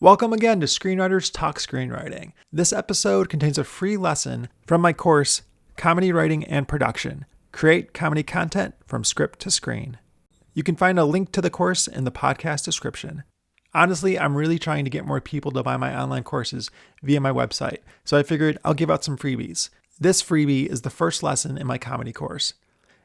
Welcome again to Screenwriters Talk Screenwriting. This episode contains a free lesson from my course, Comedy Writing and Production. Create comedy content from script to screen. You can find a link to the course in the podcast description. Honestly, I'm really trying to get more people to buy my online courses via my website, so I figured I'll give out some freebies. This freebie is the first lesson in my comedy course.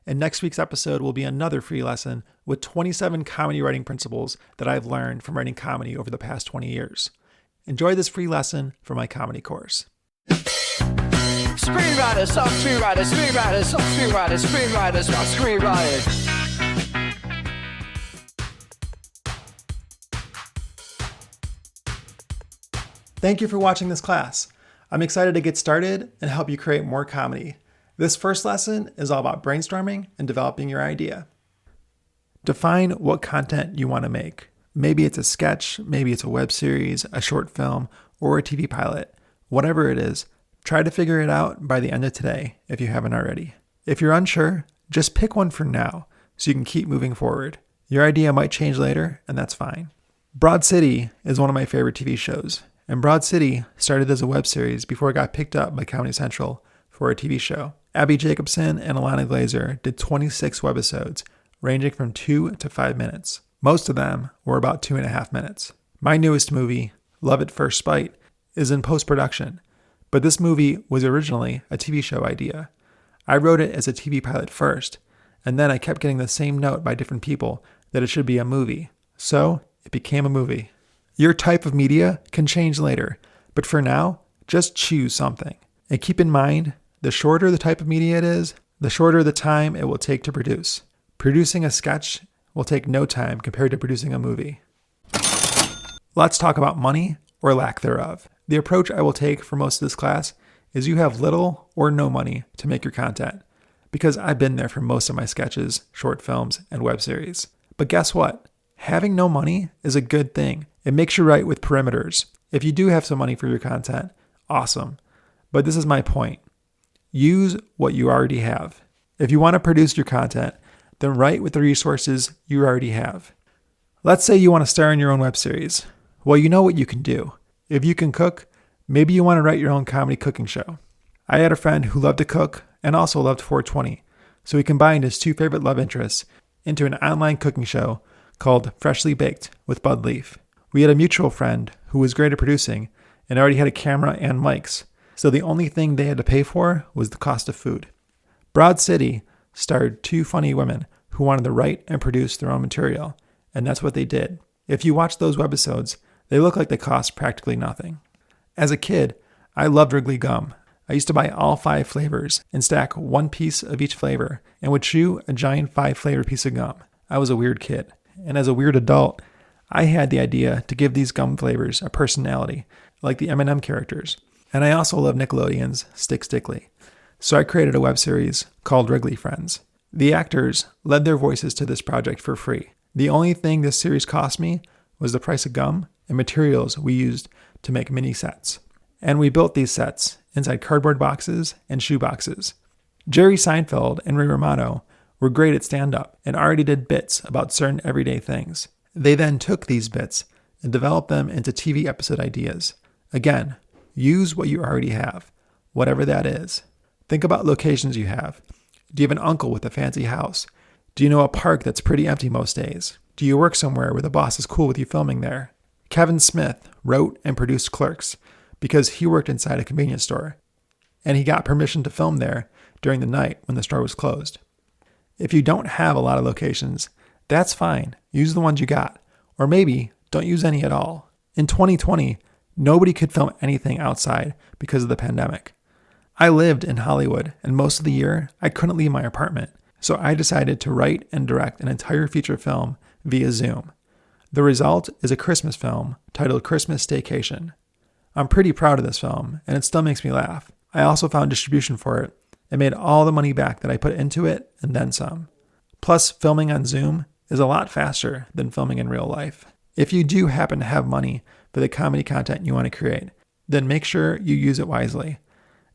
And next week's episode will be another free lesson with 27 comedy writing principles that I've learned from writing comedy over the past 20 years. Enjoy this free lesson for my comedy course. Screenwriters, some screenwriters, screenwriters, some screenwriters, screenwriters, some screenwriters. Thank you for watching this class. I'm excited to get started and help you create more comedy. This first lesson is all about brainstorming and developing your idea. Define what content you want to make. Maybe it's a sketch, maybe it's a web series, a short film, or a TV pilot. Whatever it is, try to figure it out by the end of today if you haven't already. If you're unsure, just pick one for now so you can keep moving forward. Your idea might change later, and that's fine. Broad City is one of my favorite TV shows, and Broad City started as a web series before it got picked up by Comedy Central for a TV show. Abby Jacobson and Alana Glazer did 26 webisodes, ranging from 2 to 5 minutes. Most of them were about 2.5 minutes. My newest movie, Love at First Spite, is in post-production, but this movie was originally a TV show idea. I wrote it as a TV pilot first, and then I kept getting the same note by different people that it should be a movie, so it became a movie. Your type of media can change later, but for now, just choose something. And keep in mind, the shorter the type of media it is, the shorter the time it will take to produce. Producing a sketch will take no time compared to producing a movie. Let's talk about money or lack thereof. The approach I will take for most of this class is you have little or no money to make your content, because I've been there for most of my sketches, short films, and web series. But guess what? Having no money is a good thing. It makes you right with perimeters. If you do have some money for your content, awesome. But this is my point. Use what you already have. If you want to produce your content, then write with the resources you already have. Let's say you want to star in your own web series. Well, you know what you can do. If you can cook, maybe you want to write your own comedy cooking show. I had a friend who loved to cook and also loved 420, so he combined his two favorite love interests into an online cooking show called Freshly Baked with Bud Leaf. We had a mutual friend who was great at producing and already had a camera and mics, so the only thing they had to pay for was the cost of food. Broad City starred two funny women who wanted to write and produce their own material, and that's what they did. If you watch those webisodes, they look like they cost practically nothing. As a kid, I loved Wrigley gum. I used to buy all 5 flavors and stack one piece of each flavor and would chew a giant 5-flavor piece of gum. I was a weird kid, and as a weird adult, I had the idea to give these gum flavors a personality, like the M&M characters. And I also love Nickelodeon's Stick Stickly. So I created a web series called Wrigley Friends. The actors led their voices to this project for free. The only thing this series cost me was the price of gum and materials we used to make mini sets. And we built these sets inside cardboard boxes and shoe boxes. Jerry Seinfeld and Ray Romano were great at stand-up and already did bits about certain everyday things. They then took these bits and developed them into TV episode ideas. Again, use what you already have, whatever that is. Think about locations you have. Do you have an uncle with a fancy house? Do you know a park that's pretty empty most days? Do you work somewhere where the boss is cool with you filming there? Kevin Smith wrote and produced Clerks because he worked inside a convenience store, and he got permission to film there during the night when the store was closed. If you don't have a lot of locations, that's fine. Use the ones you got. Or maybe don't use any at all. In 2020, nobody could film anything outside because of the pandemic. I lived in Hollywood, and most of the year, I couldn't leave my apartment. So I decided to write and direct an entire feature film via Zoom. The result is a Christmas film titled Christmas Staycation. I'm pretty proud of this film, and it still makes me laugh. I also found distribution for it and made all the money back that I put into it and then some. Plus, filming on Zoom is a lot faster than filming in real life. If you do happen to have money for the comedy content you want to create, then make sure you use it wisely.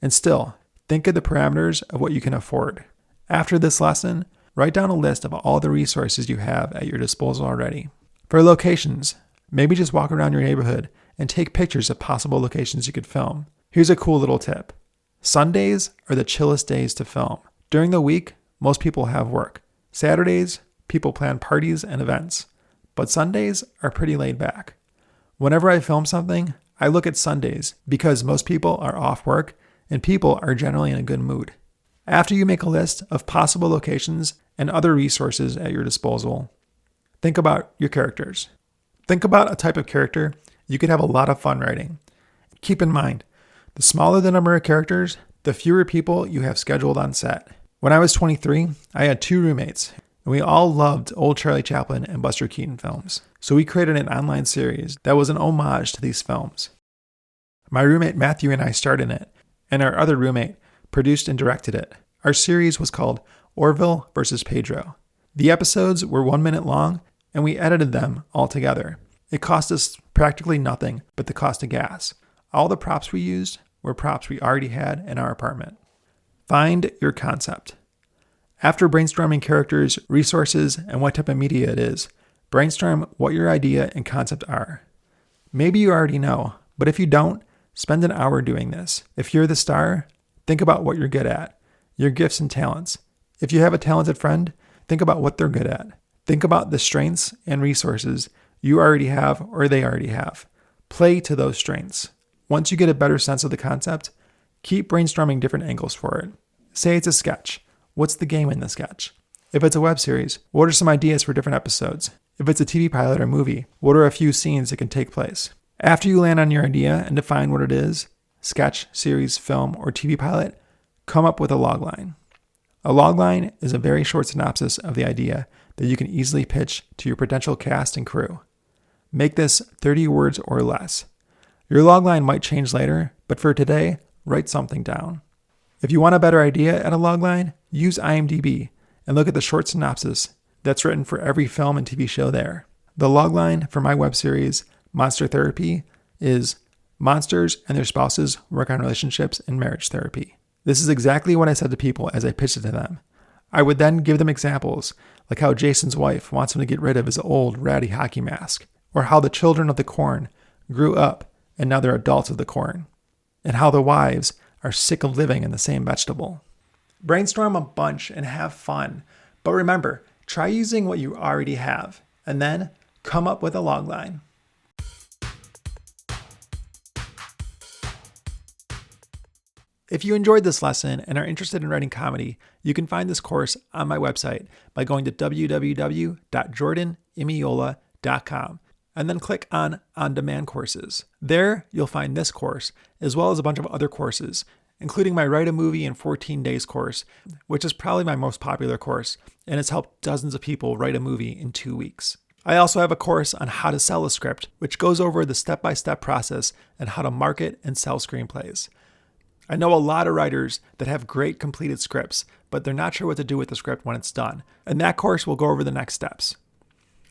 And still, think of the parameters of what you can afford. After this lesson, write down a list of all the resources you have at your disposal already. For locations, maybe just walk around your neighborhood and take pictures of possible locations you could film. Here's a cool little tip. Sundays are the chillest days to film. During the week, most people have work. Saturdays, people plan parties and events. But Sundays are pretty laid back. Whenever I film something, I look at Sundays because most people are off work and people are generally in a good mood. After you make a list of possible locations and other resources at your disposal, think about your characters. Think about a type of character you could have a lot of fun writing. Keep in mind, the smaller the number of characters, the fewer people you have scheduled on set. When I was 23, I had 2 roommates, and we all loved old Charlie Chaplin and Buster Keaton films. So we created an online series that was an homage to these films. My roommate Matthew and I starred in it, and our other roommate produced and directed it. Our series was called Orville vs. Pedro. The episodes were 1 minute long, and we edited them all together. It cost us practically nothing but the cost of gas. All the props we used were props we already had in our apartment. Find your concept. After brainstorming characters, resources, and what type of media it is, brainstorm what your idea and concept are. Maybe you already know, but if you don't, spend an hour doing this. If you're the star, think about what you're good at, your gifts and talents. If you have a talented friend, think about what they're good at. Think about the strengths and resources you already have or they already have. Play to those strengths. Once you get a better sense of the concept, keep brainstorming different angles for it. Say it's a sketch. What's the game in the sketch? If it's a web series, what are some ideas for different episodes? If it's a TV pilot or movie, what are a few scenes that can take place? After you land on your idea and define what it is, sketch, series, film, or TV pilot, come up with a logline. A logline is a very short synopsis of the idea that you can easily pitch to your potential cast and crew. Make this 30 words or less. Your logline might change later, but for today, write something down. If you want a better idea at a logline, use IMDb and look at the short synopsis that's written for every film and TV show there. The logline for my web series, Monster Therapy, is monsters and their spouses work on relationships and marriage therapy. This is exactly what I said to people as I pitched it to them. I would then give them examples, like how Jason's wife wants him to get rid of his old ratty hockey mask, or how the children of the corn grew up and now they're adults of the corn, and how the wives are sick of living in the same vegetable. Brainstorm a bunch and have fun, but remember, try using what you already have, and then come up with a logline. If you enjoyed this lesson and are interested in writing comedy, you can find this course on my website by going to www.jordanimiola.com and then click on On-Demand Courses. There, you'll find this course, as well as a bunch of other courses, including my Write a Movie in 14 Days course, which is probably my most popular course, and has helped dozens of people write a movie in 2 weeks. I also have a course on how to sell a script, which goes over the step-by-step process and how to market and sell screenplays. I know a lot of writers that have great completed scripts, but they're not sure what to do with the script when it's done, and that course will go over the next steps.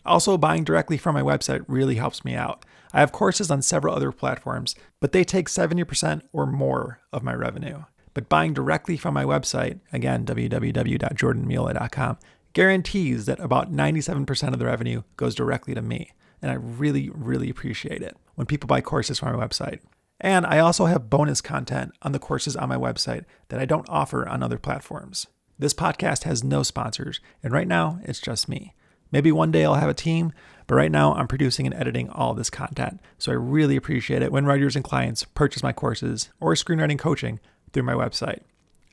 Also, buying directly from my website really helps me out. I have courses on several other platforms, but they take 70% or more of my revenue. But buying directly from my website, again, www.jordanimiola.com, guarantees that about 97% of the revenue goes directly to me. And I really, really appreciate it when people buy courses from my website. And I also have bonus content on the courses on my website that I don't offer on other platforms. This podcast has no sponsors, and right now it's just me. Maybe one day I'll have a team, but right now I'm producing and editing all this content. So I really appreciate it when writers and clients purchase my courses or screenwriting coaching through my website.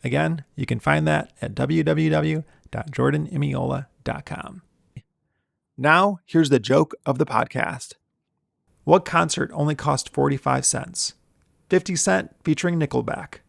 Again, you can find that at www.jordanimiola.com. Now, here's the joke of the podcast. What concert only cost 45 cents? 50 Cent featuring Nickelback.